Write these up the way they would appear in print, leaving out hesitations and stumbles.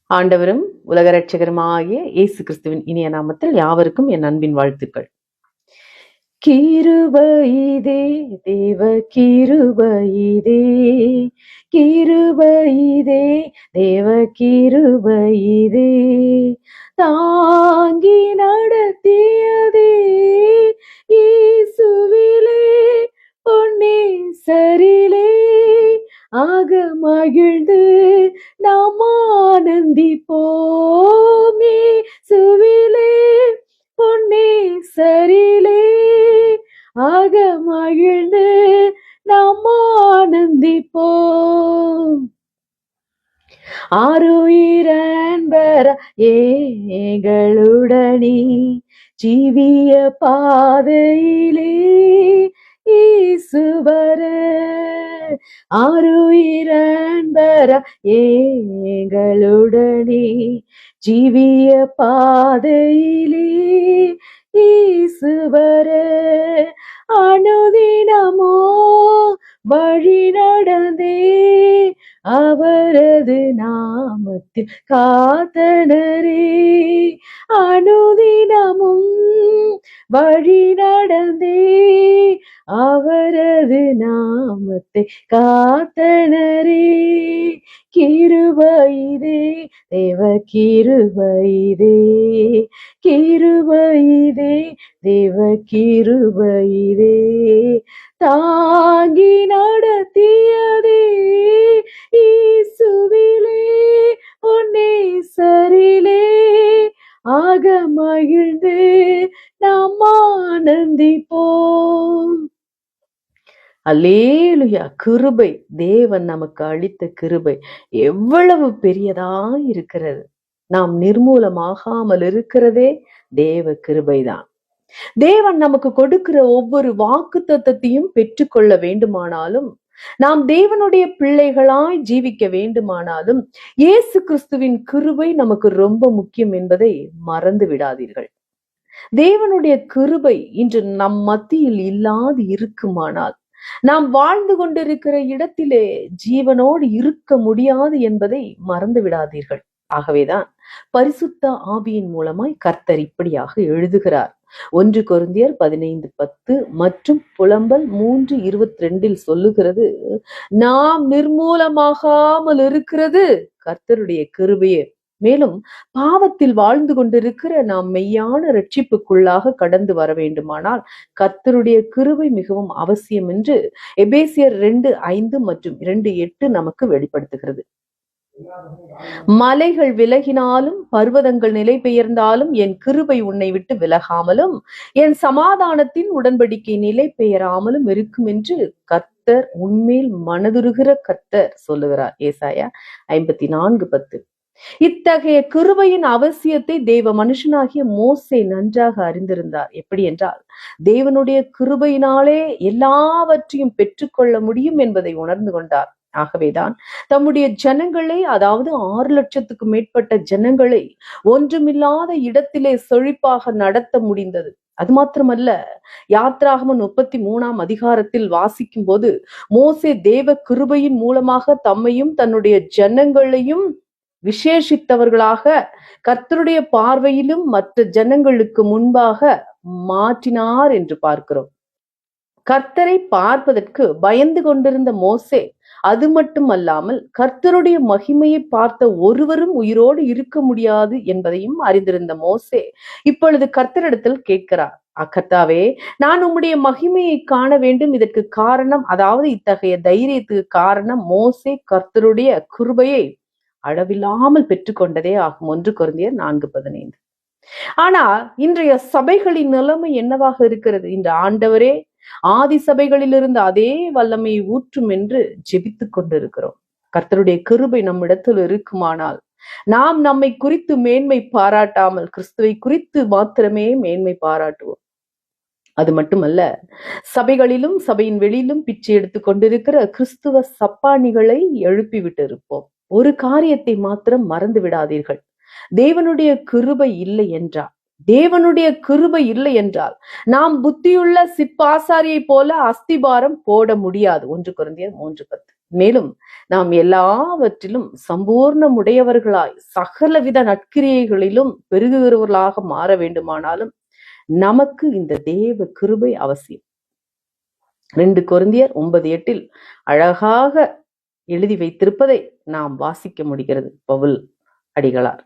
ஆண்டவரும் உலக இரட்சகருமாகிய இயேசு கிறிஸ்துவின் இனிய நாமத்தில் யாவருக்கும் என் அன்பின் வாழ்த்துக்கள். கிருபையிதே தேவ கிருபையிதே, கிருபையிதே தேவ கிருபையிதே, தாங்கி நடத்தியதே இயேசுவிலே பொன்னே சரிலே, ஆக மகிழ்ந்து நாம் ஆனந்திப்போமே சுவிலே பொன்னே சரிலே, ஆக மகிழ்ந்து நாம் ஆனந்திப்போம். ஆருயிரன்பர ஏங்களுடனே ஜீவிய பாதையிலே ஈசுவர, ஆருயிரன்பர ஏங்களுடனே ஜீவிய பாதையிலே ஈசுவர, அனுதினமோ வழி நடந்தே அவரது நாமத்தில் காத்தனரே, அனுதினமும் வழி நடந்தே அவரது நாமத்தை காத்தனரே, கிருபையிதே தேவ கிருபையிதே, கிருபையிதே தேவ கிருபையிதே, தாங்கி நடத்தியதே இயேசுவிலே பொன்னே சரிலே, ஆக மகிழ்ந்து நாம் ஆனந்திப்போம். அல்லேலுயா! கிருபை, தேவன் நமக்கு அளித்த கிருபை எவ்வளவு பெரியதாய் இருக்கிறது. நாம் நிர்மூலமாகாமல் இருக்கிறதே தேவ கிருபைதான். தேவன் நமக்கு கொடுக்கிற ஒவ்வொரு வாக்குத்தத்தத்தையும் பெற்றுக்கொள்ள வேண்டுமானாலும், நாம் தேவனுடைய பிள்ளைகளாய் ஜீவிக்க வேண்டுமானாலும், இயேசு கிறிஸ்துவின் கிருபை நமக்கு ரொம்ப முக்கியம் என்பதை மறந்து விடாதீர்கள். தேவனுடைய கிருபை இன்று நம் மத்தியில் இல்லாது இருக்குமானால், நாம் வாழ்ந்து கொண்டிருக்கிற இடத்திலே ஜீவனோடு இருக்க முடியாது என்பதை மறந்து விடாதீர்கள். ஆகவேதான் பரிசுத்த ஆவியின் மூலமாய் கர்த்தர் இப்படியாக எழுதுகிறார். 1 கொரிந்தியர் 15:10 மற்றும் புலம்பல் 3:22 சொல்லுகிறது, நாம் நிர்மூலமாகாமல் இருக்கிறது கர்த்தருடைய கிருபையே. மேலும் பாவத்தில் வாழ்ந்து கொண்டிருக்கிற நாம் மெய்யான ரட்சிப்புக்குள்ளாக கடந்து வர வேண்டுமானால் கர்த்தருடைய கிருபை மிகவும் அவசியம் என்று எபேசியர் 2:5 மற்றும் 2:8 நமக்கு வெளிப்படுத்துகிறது. மலைகள் விலகினாலும் பர்வதங்கள் நிலை பெயர்ந்தாலும் என் கிருபை உன்னை விட்டு விலகாமலும் என் சமாதானத்தின் உடன்படிக்கை நிலை பெயராமலும் இருக்கும் என்று கர்த்தர் உன்மேல் மனதுருகிற கர்த்தர் சொல்லுகிறார். ஏசாயா 54:10. இத்தகைய கிருபையின் அவசியத்தை தேவ மனுஷனாகிய மோசே நன்றாக அறிந்திருந்தார். எப்படி என்றால், தேவனுடைய கிருபையினாலே எல்லாவற்றையும் பெற்றுக்கொள்ள முடியும் என்பதை உணர்ந்து கொண்டார். ஆகவேதான் தம்முடைய ஜனங்களை, அதாவது 6 லட்சத்துக்கு மேற்பட்ட ஜனங்களை ஒன்றுமில்லாத இடத்திலே செழிப்பாக நடத்த முடிந்தது. அது மாத்திரமல்ல, யாத்ராகமம் 33ஆம் அதிகாரத்தில் வாசிக்கும் போது மோசே தேவ கிருபையின் மூலமாக தம்மையும் தன்னுடைய ஜனங்களையும் விசேஷித்தவர்களாக கர்த்தருடைய பார்வையிலும் மற்ற ஜனங்களுக்கு முன்பாக மாற்றினார் என்று பார்க்கிறோம். கர்த்தரை பார்ப்பதற்கு பயந்து கொண்டிருந்த மோசே, அது மட்டுமல்லாமல் கர்த்தருடைய மகிமையை பார்த்த ஒருவரும் உயிரோடு இருக்க முடியாது என்பதையும் அறிந்திருந்த மோசே இப்பொழுது கர்த்தரிடத்தில் கேட்கிறார், கர்த்தாவே, நான் உம்முடைய மகிமையை காண வேண்டும். இதற்கு காரணம், அதாவது இத்தகைய தைரியத்துக்கு காரணம் மோசே கர்த்தருடைய கிருபையை அளவில்லாமல் பெற்றுக்கொண்டதே ஆகும். 1 கொரிந்தியர் 4:15. ஆனால் இன்றைய சபைகளின் நிலைமை என்னவாக இருக்கிறது? இந்த ஆண்டவரே ஆதி சபைகளிலிருந்து அதே வல்லமையை ஊற்றும் என்று ஜெபித்துக் கொண்டிருக்கிறோம். கர்த்தருடைய கிருபை நம்மிடத்தில் இருக்குமானால் நாம் நம்மை குறித்து மேன்மை பாராட்டாமல் கிறிஸ்துவை குறித்து மாத்திரமே மேன்மை பாராட்டுவோம். அது மட்டுமல்ல, சபைகளிலும் சபையின் வெளியிலும் பிச்சை எடுத்துக் கொண்டிருக்கிற கிறிஸ்துவ சப்பானிகளை எழுப்பிவிட்டு இருப்போம். ஒரு காரியத்தை மாத்திரம் மறந்து விடாதீர்கள். தேவனுடைய கிருபை இல்லை என்றால் நாம் புத்தியுள்ள சிப்பாசாரியை போல அஸ்திபாரம் போட முடியாது. 1 கொரிந்தியர் 3:10. மேலும் நாம் எல்லாவற்றிலும் சம்பூர்ணமுடையவர்களாய் சகலவித நற்கிரியைகளிலும் பெருகுகிறவர்களாக மாற வேண்டுமானாலும் நமக்கு இந்த தேவ கிருபை அவசியம். 2 கொரிந்தியர் 9:8 அழகாக எழுதி வைத்திருப்பதை நாம் வாசிக்க முடிகிறது பவுல் அடிகளார்.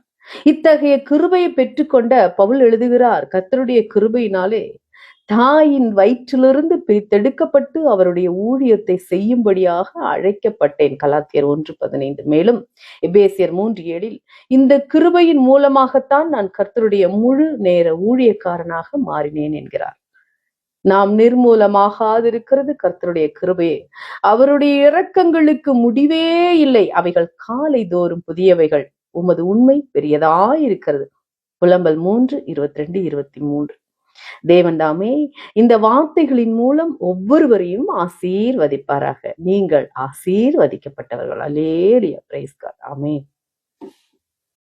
இத்தகைய கிருபையை பெற்றுக்கொண்ட பவுல் எழுதுகிறார், கர்த்தருடைய கிருபையினாலே தாயின் வயிற்றிலிருந்து பிரித்தெடுக்கப்பட்டு அவருடைய ஊழியத்தை செய்யும்படியாக அழைக்கப்பட்டேன். கலாத்தியர் 1:15. மேலும் எபேசியர் 3:7 இந்த கிருபையின் மூலமாகத்தான் நான் கர்த்தருடைய முழு நேர ஊழியக்காரனாக மாறினேன் என்கிறார். நாம் நிர்மூலமாகாதிருக்கிறது கர்த்தருடைய கிருபையே. அவருடைய இரக்கங்களுக்கு முடிவே இல்லை, அவைகள் காலை தோறும் புதியவைகள். உமது உண்மை பெரியதாயிருக்கிறது. புலம்பல் 3:22-23. தேவன் தாமே இந்த வார்த்தைகளின் மூலம் ஒவ்வொருவரையும் ஆசீர்வதிப்பாராக. நீங்கள் ஆசீர்வதிக்கப்பட்டவர்கள். அல்லேலூயா. Price God. ஆமென்.